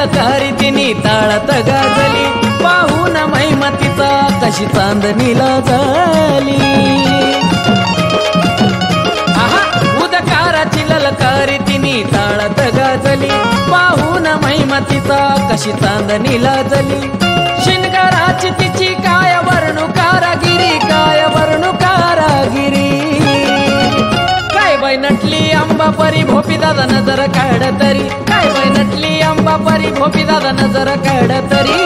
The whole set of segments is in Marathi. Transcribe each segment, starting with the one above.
ललकारी तिनी ताळत गाजली पाहून महिमतीचा कशी चांदणीला झाली उदकाराची ललकारी तिनी ताळत गाजली पाहून महिमतीचा कशी चांदणीला झाली शिनगाराची तिची काय वर्णू कारागिरी काय वर्णू कारागिरी काय बाई नटली अंबा परी भोपी दादा नजर काढ तरी काय बाई नटली अंबा परी भोपी दादा नजर काढ तरी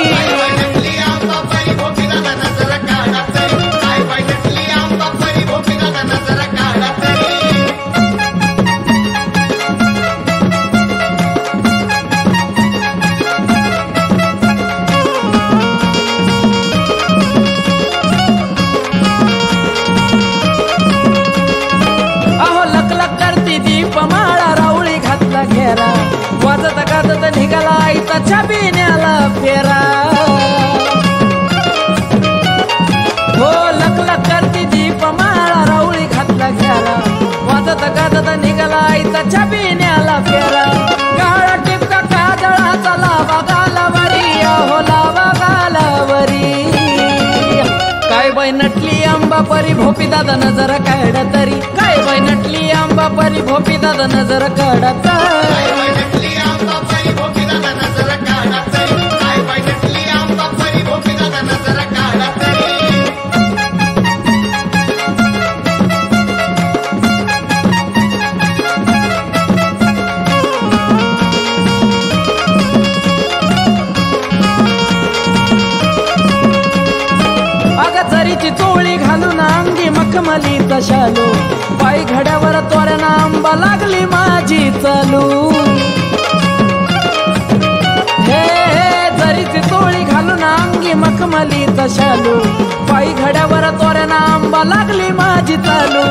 वाजत गाजत निघाला आईचा छबिन्याला फेरा हो लकलक करती दीप माळा राऊळी घातला घेरा वाजत गाजत निघाला आईचा छबिन्याला फेरा काळा टिपका काजळाचा लावा गालावरी हो लावा गालावरी काय बाई नटली अंबा परी भोपी दादा नजर काढ तरी काय बाई नटली अंबा परी भोपी दादा नजर काढ चरीची चोळी घालून अंगी मखमलीचा शालू पायी घड्यावर तोरणा आंबा लागली माझी चालू हे चरीची चोळी घालून अंगी मखमलीचा शालू पायी घड्यावर तोरणा आंबा लागली माझी चालू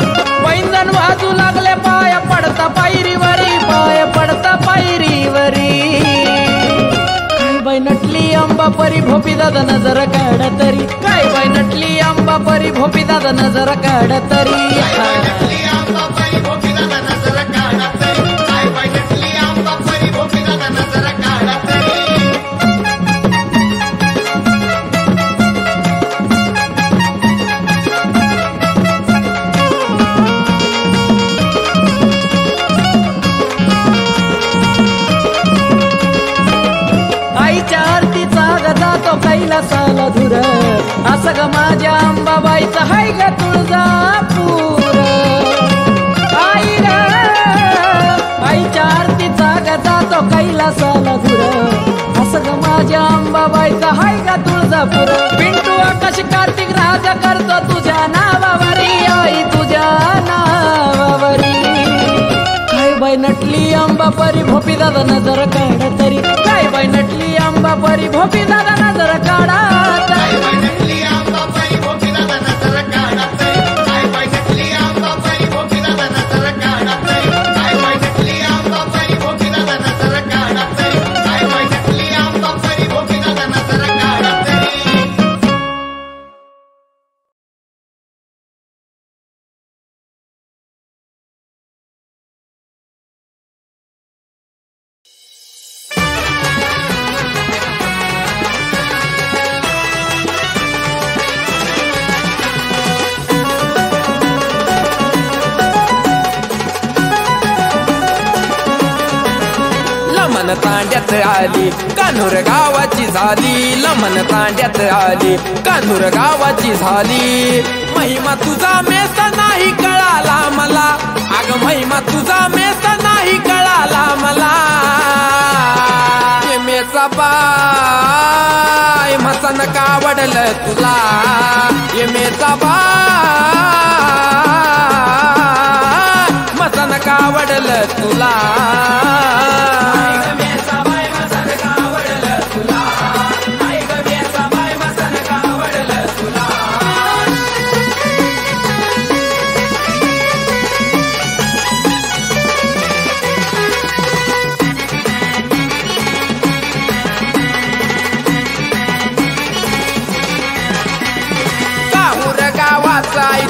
पैंजण वाजू लागले पाय पडता पायरीवरी पाय पडता पायरीवरी बाई नटली अंबा परी भोपी दादा नजर काढ तरी काय बाई नटली अंबा परी भोपी दादा नजर काढ तरी कैलासाला धुर असं ग माझ्या अंबाबाईचा हाय ग तुळजापूर आई ग आईच्या आरतीचा ग जातो कैलासाला धुर असं ग माझ्या अंबाबाईचा हाय ग तुळजापूर पिंटू आकाश कार्तिक राजा करतो तुझ्या नावावरी आई तुझ्या नावावरी काय बाई नटली अंबा परी भोपी दादा नजर काढ तरी काय बाई नटली अंबा परी भोपी दादा नजर काढा लमन तांड्यात आली कान्हूर गावाची झाली लमन तांड्यात आली कान्हूर गावाची झाली महिमा तुझा मेस नाही कळाला मला अग महिमा तुझा मेस नाही कळाला मला मेचा बाय मसन कावडलं तुला मेचा बाय मसन कावडलं तुला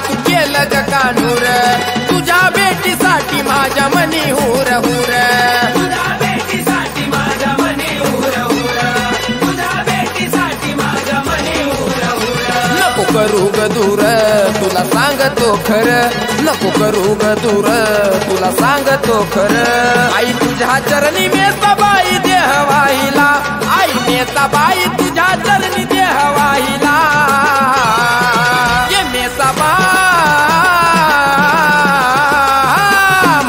तू केलं ग कान्हूर तुझ्या बेटीसाठी माझ्या मनी हुर हुर तुझ्या बेटीसाठी माझ्या मनी हुर हुर तुला सांगतो खरं, नको करू ग दूर, तुला सांगतो खरं. आई तुझ्या चरणी मेसाबाई देह वाहिला, आई मेसाबाई तुझ्या चरणी देह वाहिला. ये मेसाबा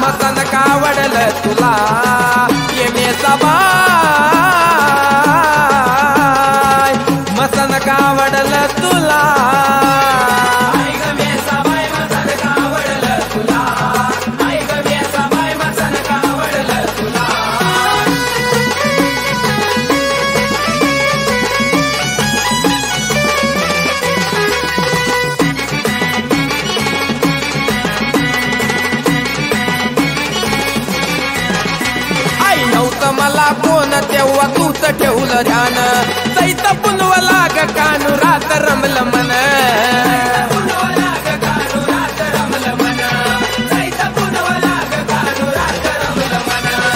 मसन का वडलं तुला, ये मेसाबा मसन का वडलं तुला. मला कोण तेव्हा तूच ठेवलं ध्यान, सैत पुनवला ग कानू रात रमलं मन.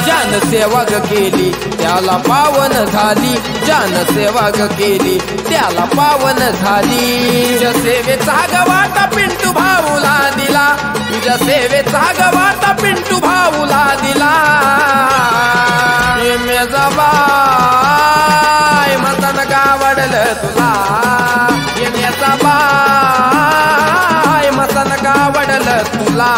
ज्यान सेवा ग केली त्याला पावन झाली, ज्यान सेवा ग केली त्याला पावन झाली. तुझ्या सेवेचा गवाटा पिंटू भाऊला दिला, तुझ्या सेवेचा गवाटा पिंटू भाऊला दिला. ये मेसाबाई मसन का वडलं तुला, ये मेसाबाई मसन का वडलं तुला.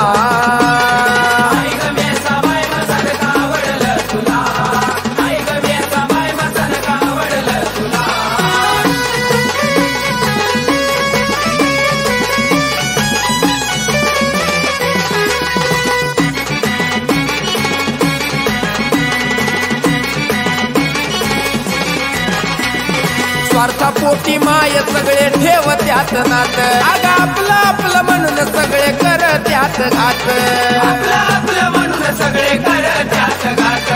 स्वार्थापोटी माय सगळे ठेव त्यात नात, अग आपलं आपलं म्हणून सगळे कर त्यात घात. आपलं आपलं म्हणून सगळे कर त्यात घात,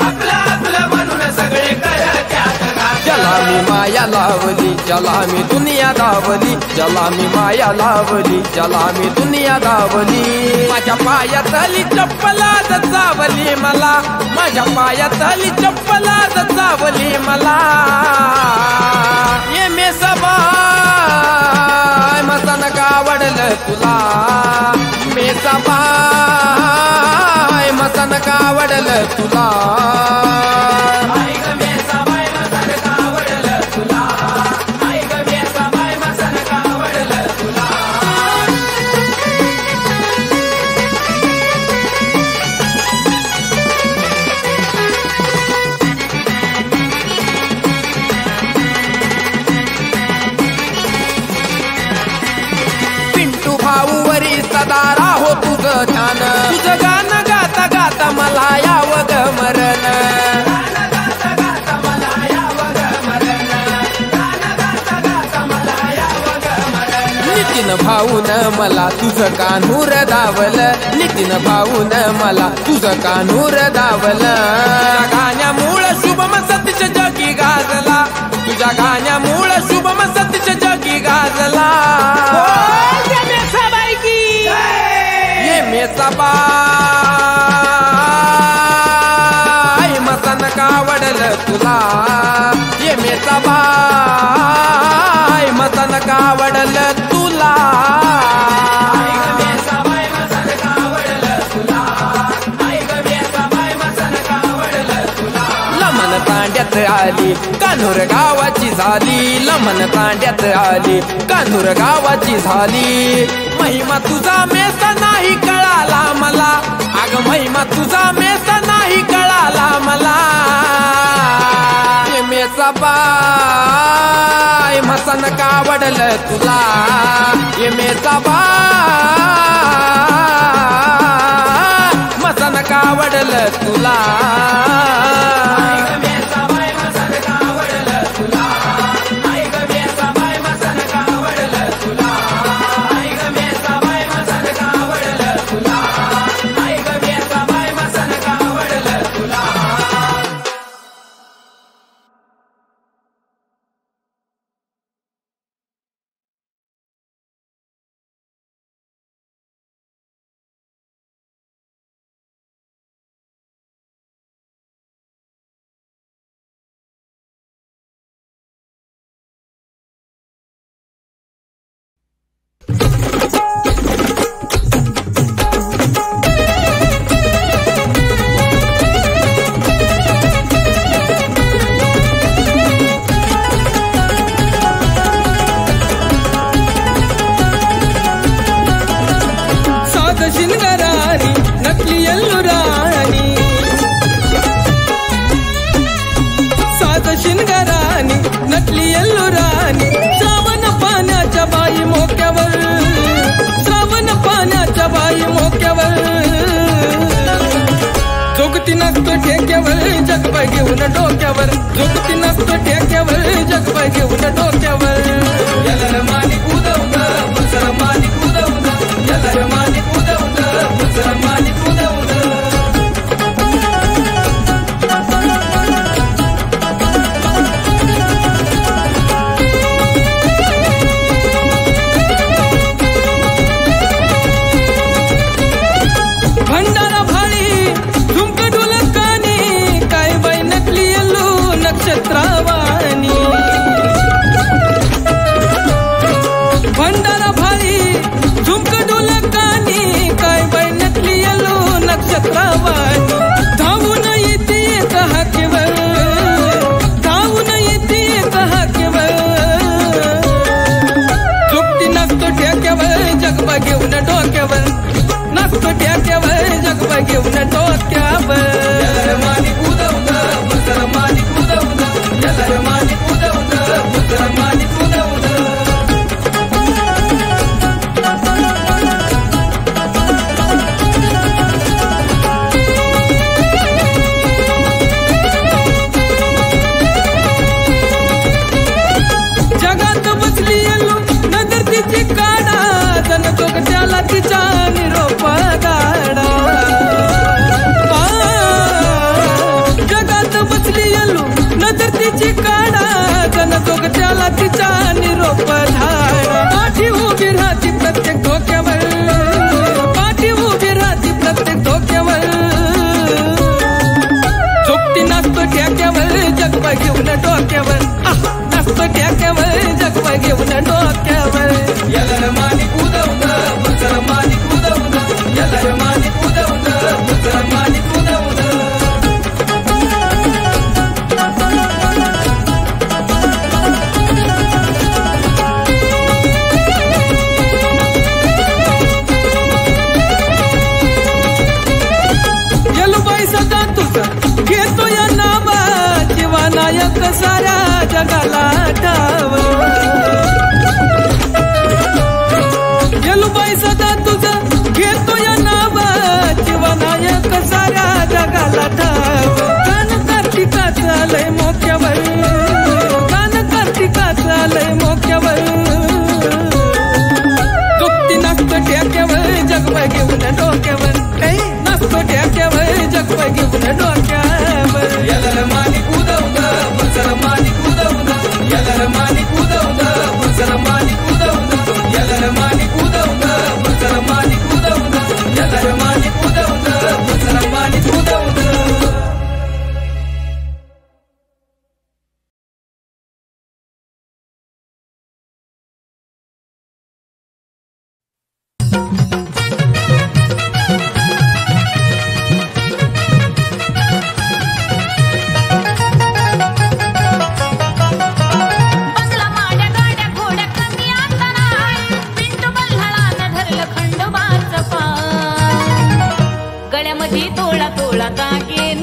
आपलं आपलं म्हणून सगळे कर त्यात घात. ज्याला मी माया लावली ज्याला मी दुनिया दावली, ज्याला मी माया लावली ज्याला मी दुनिया दावली. माझ्या पायातली चप्पलात चावली मला, माझ्या पायातली चप्पलात चावली मला. ये मेसाबाई मसन का वडलं तुला, मेसाबाई मसन का वडलं तुला. भाऊवरी सदा राहो तुझं ध्यान, तुझं गाणं गाता गाता मला यावं ग मरण. नितीन भाऊन मला तुझं कान्हूर दावलं, नितीन भाऊन मला तुझं कान्हूर दावलं. तुझ्या गाण्यामुळं शुभम सतीश जगी गाजला, तुझ्या गाण्यामुळं शुभम सतीश जगी गाजला. ये मेसाबाई मसन का वडलं तुला, ये मेसाबाई मसन का वडलं तुला. लमन तांड्यात आली कान्हूर गावाची झाली, लमन तांड्यात आली कान्हूर गावाची झाली. महिमा तुझा मेसा नाही कळाला मला, अग महिमा तुझा मेसा नाही कळाला मला. ये मेसाबाई मसन का वडलं तुला, ये मेसाबाई मसन का वडलं तुला. शिंगारानी नकली यल्लू राणी साज शिंगारानी नकली यल्लू राणी श्रावण पाण्याच्या बाई मोक्यावर श्रावण पाण्याच्या बाई मोक्यावर जोगती नसतो ठेक्यावर जगबाई घेऊन डोक्यावर जोगती नसतो ठेक्यावर जगबाई घेऊन डोक्यावर याला मानी उदवून मुसरा मानी उदवून याला मानी उदवून मुसरा मानी उदवून भंडारा भाळी झुमक ढोलकानी काय बाई नकली यल्लू नक्षत्रावानी भंडारा भाळी झुमक ढोलकानी काय बाई नकली यल्लू नक्षत्रावानी धावून येते हाकेवर धावून येते हाकेवर चुकती नसतो ठेक्यावर जगबा घेऊन डोक्यावर नसतो ठेक्यावर जगबा घेऊन डोक्यावर याला मानी उदवून मुसरा मानी उदवून याला मानी उदवून मुसरा मानी उदवून जगात बसली यल्लू नजर तिची काढा जन दोघ त्याला तिचा निरोप गाडा जगात बसली यल्लू नजर तिची काढा जन दोघ त्याला तिचा निरोप धाडा पाठी उभी राहती प्रत्येक धोक्यावर पाठी उभी राहती प्रत्येक धोक्यावर झोपती नसतो ठेक्यावर जगबा घेऊन डोक्यावर नसतो ठेक्यावर जगबा घेऊन डोक्यावर याला मानी उदवून मुसरा मानी उदवून याला मानी उदवून मुसरा मानी उदवून यल्लूबाई सदा तुझा घेतो या नावा जीवनायक साऱ्या जगाला ठाव यल्लूबाई सदा तुझा घेतो या नावा जीवनायक साऱ्या जगाला ठाव कान कार्तिकाचं आलंय मोक्यावर कान कार्तिकाचं आलंय मोक्यावर दुखती नसतो ठेक्यावर जगबा घेऊन डोक्यावर काही नसतो ठेक्यावर जगबा घेऊन डोक्यावर याला मानी उदवून मुसरा मानी उदवून याला मानी उदवून मुसरा मानी उदवून याला मानी उदवून मुसरा मानी उदवून याला मानी उदवून मुसरा मानी उदवून बंगला माड्या गाड्या घोड्या कमी आता नाही पिंटू बल्हाळानं धरलं खंडोबाचं पाय गळ्यामध्ये तोळा तोळा दागिन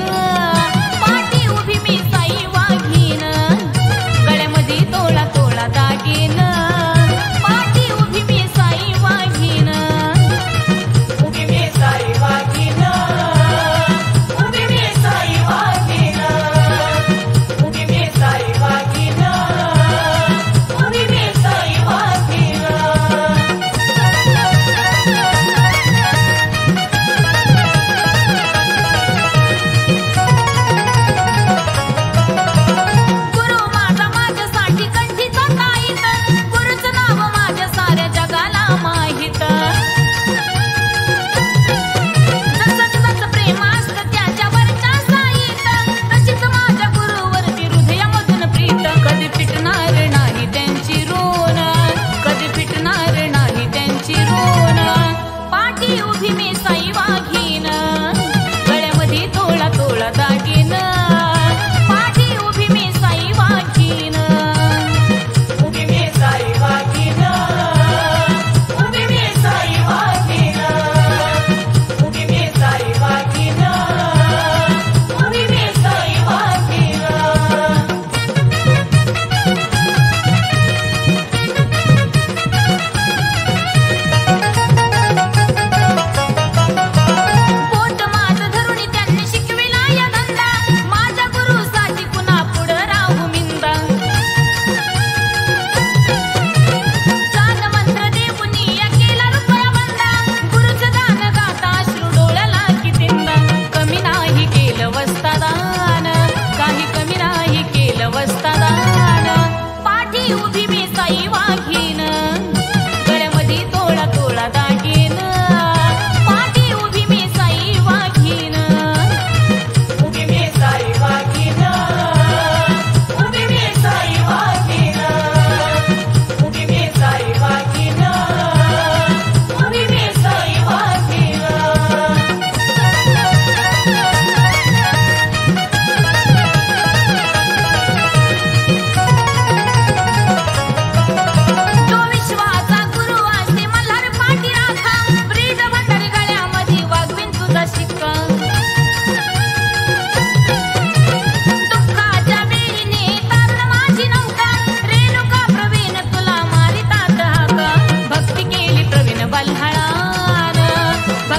पाठी उभी मी साई वाघीन गळ्यामध्ये तोळा तोळा दागिन पाठी उभी मी साई वाघीन उभी मी साई वाघीन उभी मी साई वाघीन उभी मी साई वाघीन उभी मी साई वाघीन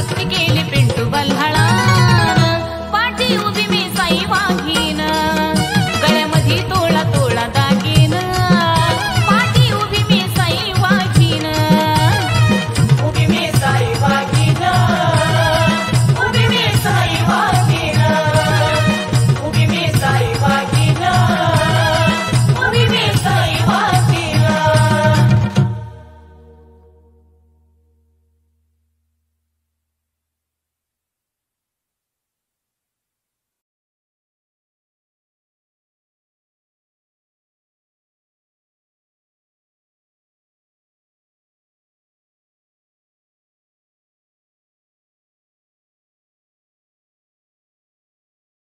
भक्ती केली पिंटू